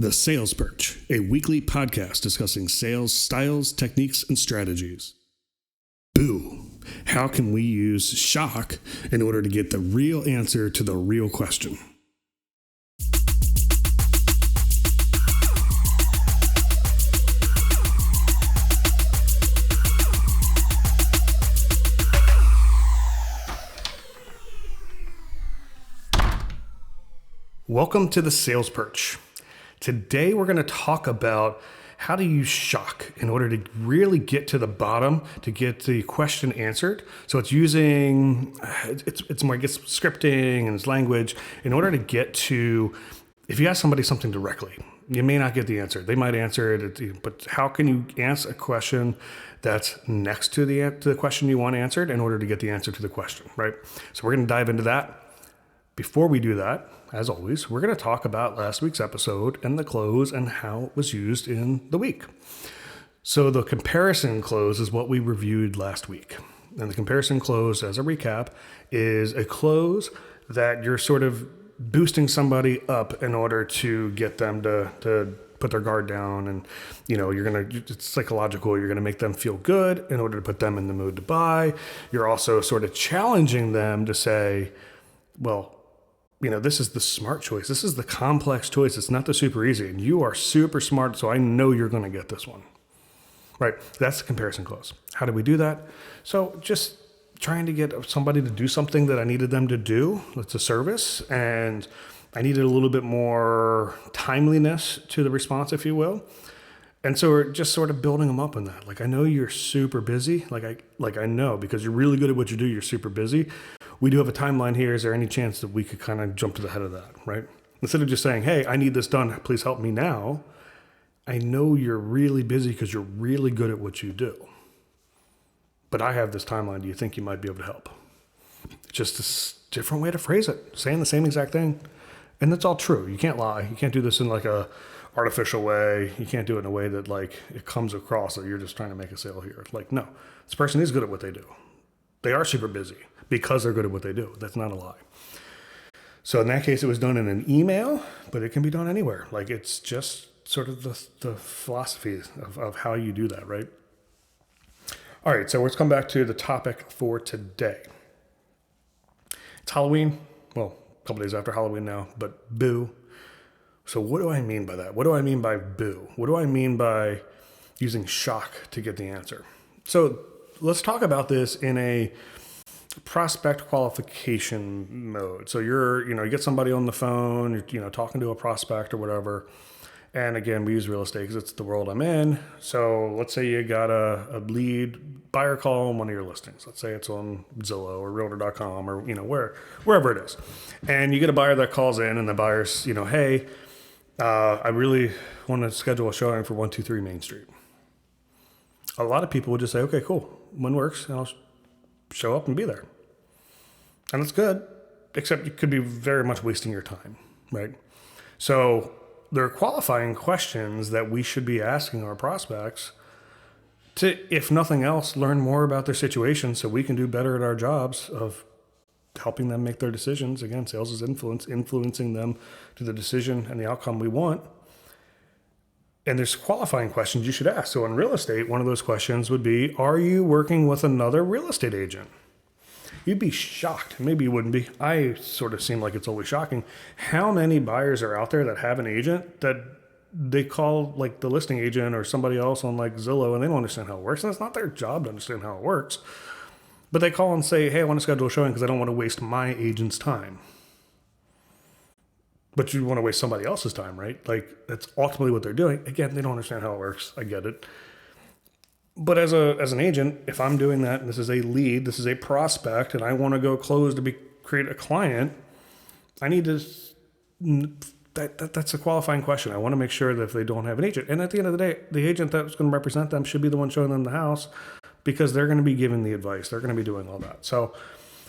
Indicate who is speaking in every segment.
Speaker 1: The Sales Perch, a weekly podcast discussing sales styles, techniques, and strategies. Boo! How can we use shock in order to get the real answer to the real question? Welcome to the Sales Perch. Today we're going to talk about how to use shock in order to really get to the bottom, to get the question answered. So it's using, it's more, I guess, scripting and it's language in order to get to, if you ask somebody something directly, you may not get the answer. They might answer it, but how can you answer a question that's next to the question you want answered in order to get the answer to the question, right? So we're going to dive into that. Before we do that, as always, we're going to talk about last week's episode and the close and how it was used in the week. So the comparison close is what we reviewed last week. And the comparison close, as a recap, is a close that you're sort of boosting somebody up in order to get them to put their guard down. And, you know, it's psychological. You're going to make them feel good in order to put them in the mood to buy. You're also sort of challenging them to say, well, you know, this is the smart choice. This is the complex choice. It's not the super easy. And you are super smart, so I know you're going to get this one. Right? That's the comparison close. How do we do that? So just trying to get somebody to do something that I needed them to do. It's a service. And I needed a little bit more timeliness to the response, if you will. And so we're just sort of building them up in that. Like, I know you're super busy. I know because you're really good at what you do. You're super busy. We do have a timeline here. Is there any chance that we could kind of jump to the head of that, right? Instead of just saying, hey, I need this done. Please help me now. I know you're really busy because you're really good at what you do. But I have this timeline. Do you think you might be able to help? It's just a different way to phrase it. Saying the same exact thing. And that's all true. You can't lie. You can't do this in like a artificial way. You can't do it in a way that like it comes across that you're just trying to make a sale here. Like, no, this person is good at what they do. They are super busy because they're good at what they do. That's not a lie. So in that case, it was done in an email, but it can be done anywhere. Like, it's just sort of the philosophy of how you do that, right? All right, so let's come back to the topic for today. It's Halloween. Well, a couple days after Halloween now, but boo. So what do I mean by that? What do I mean by boo? What do I mean by using shock to get the answer? So let's talk about this in a prospect qualification mode. So you get somebody on the phone, you're talking to a prospect or whatever. And again, we use real estate because it's the world I'm in. So let's say you got a lead buyer call on one of your listings. Let's say it's on Zillow or Realtor.com or, wherever it is. And you get a buyer that calls in and the buyer's, hey, I really want to schedule a showing for 123 Main Street. A lot of people would just say, okay, cool. When works, and I'll show up and be there. And it's good, except you could be very much wasting your time, right? So there are qualifying questions that we should be asking our prospects to, if nothing else, learn more about their situation so we can do better at our jobs of helping them make their decisions. Again, sales is influencing them to the decision and the outcome we want. And there's qualifying questions you should ask. So in real estate, one of those questions would be, are you working with another real estate agent? You'd be shocked. Maybe you wouldn't be. I sort of seem like it's always shocking. How many buyers are out there that have an agent that they call like the listing agent or somebody else on like Zillow and they don't understand how it works. And it's not their job to understand how it works. But they call and say, hey, I want to schedule a showing because I don't want to waste my agent's time. But you want to waste somebody else's time, right? Like, that's ultimately what they're doing. Again, they don't understand how it works. I get it. But as an agent, if I'm doing that, and this is a lead, this is a prospect, and I want to go close to create a client, I need to, that's a qualifying question. I want to make sure that if they don't have an agent, and at the end of the day, the agent that's going to represent them should be the one showing them the house because they're going to be giving the advice. They're going to be doing all that. So,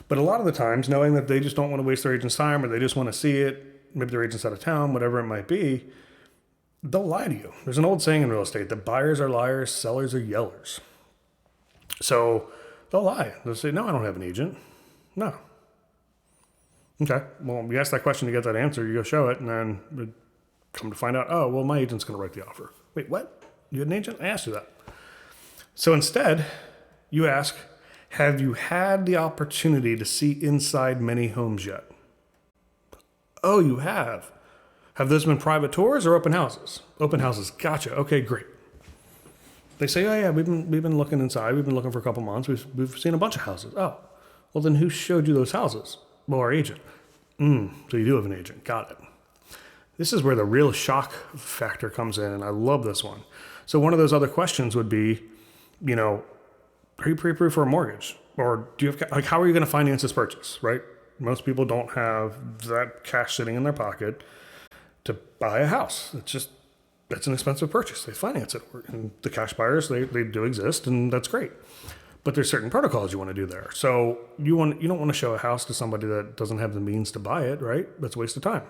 Speaker 1: but a lot of the times, knowing that they just don't want to waste their agent's time or they just want to see it, maybe their agent's out of town, whatever it might be, they'll lie to you. There's an old saying in real estate that buyers are liars, sellers are yellers. So they'll lie. They'll say, no, I don't have an agent. No. Okay. Well, you ask that question to get that answer, you go show it, and then Come to find out, oh, well, my agent's going to write the offer. Wait, what? You had an agent? I asked you that. So instead, you ask, have you had the opportunity to see inside many homes yet? Oh, you have. Have those been private tours or open houses? Open houses. Gotcha. Okay, great. They say, oh yeah, we've been looking inside. We've been looking for a couple months. We've seen a bunch of houses. Oh, well then who showed you those houses? Well, our agent. So you do have an agent. Got it. This is where the real shock factor comes in, and I love this one. So one of those other questions would be, are you pre-approved for a mortgage? Or do you have, how are you going to finance this purchase, right? Most people don't have that cash sitting in their pocket to buy a house. That's an expensive purchase. They finance it. And the cash buyers, they do exist, and that's great. But there's certain protocols you want to do there. So you don't want to show a house to somebody that doesn't have the means to buy it, right? That's a waste of time.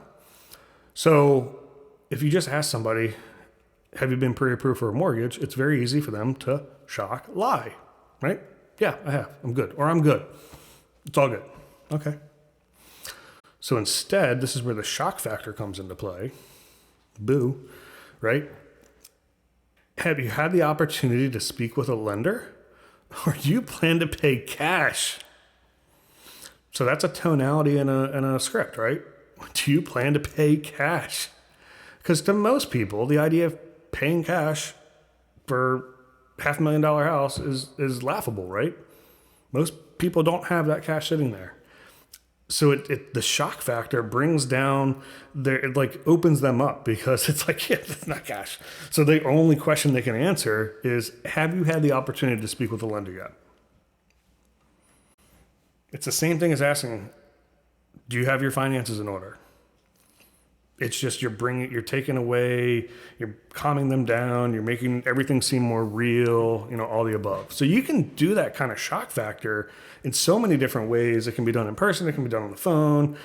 Speaker 1: So if you just ask somebody, have you been pre-approved for a mortgage? It's very easy for them to lie, right? Yeah, I have. I'm good. Or I'm good. It's all good. Okay. So instead, this is where the shock factor comes into play. Boo, right? Have you had the opportunity to speak with a lender? Or do you plan to pay cash? So that's a tonality in a script, right? Do you plan to pay cash? Because to most people, the idea of paying cash for $500,000 house is laughable, right? Most people don't have that cash sitting there. So the shock factor brings down it like opens them up, because it's like, yeah, that's not cash. So the only question they can answer is, have you had the opportunity to speak with a lender yet? It's the same thing as asking, do you have your finances in order? It's just you're taking away, you're calming them down, you're making everything seem more real, all the above. So you can do that kind of shock factor in so many different ways. It can be done in person, it can be done on the phone.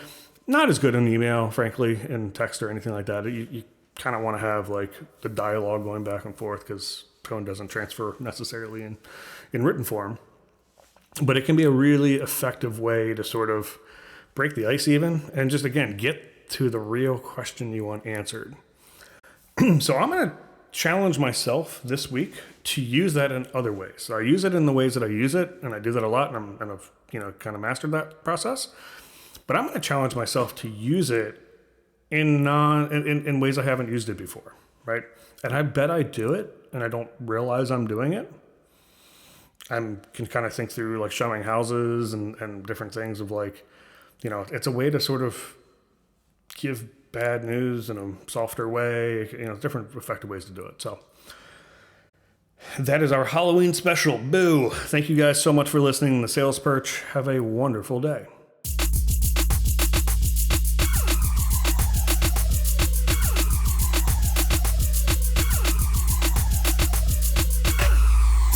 Speaker 1: Not as good in email, frankly, in text or anything like that. You kind of want to have like the dialogue going back and forth, because tone doesn't transfer necessarily in written form. But it can be a really effective way to sort of break the ice even, and just, again, get to the real question you want answered. So I'm going to challenge myself this week to use that in other ways. So I use it in the ways that I use it, and I do that a lot, and I've kind of mastered that process. But I'm going to challenge myself to use it in ways I haven't used it before, right? And I bet I do it, and I don't realize I'm doing it. I can kind of think through like showing houses and different things of like, it's a way to sort of give bad news in a softer way, different effective ways to do it. So that is our Halloween special. Boo. Thank you guys so much for listening to the Sales Perch. Have a wonderful day.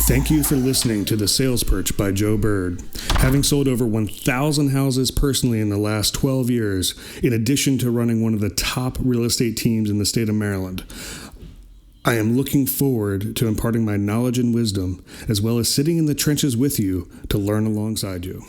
Speaker 1: Thank you for listening to the Sales Perch by Joe Bird. Having sold over 1,000 houses personally in the last 12 years, in addition to running one of the top real estate teams in the state of Maryland, I am looking forward to imparting my knowledge and wisdom, as well as sitting in the trenches with you to learn alongside you.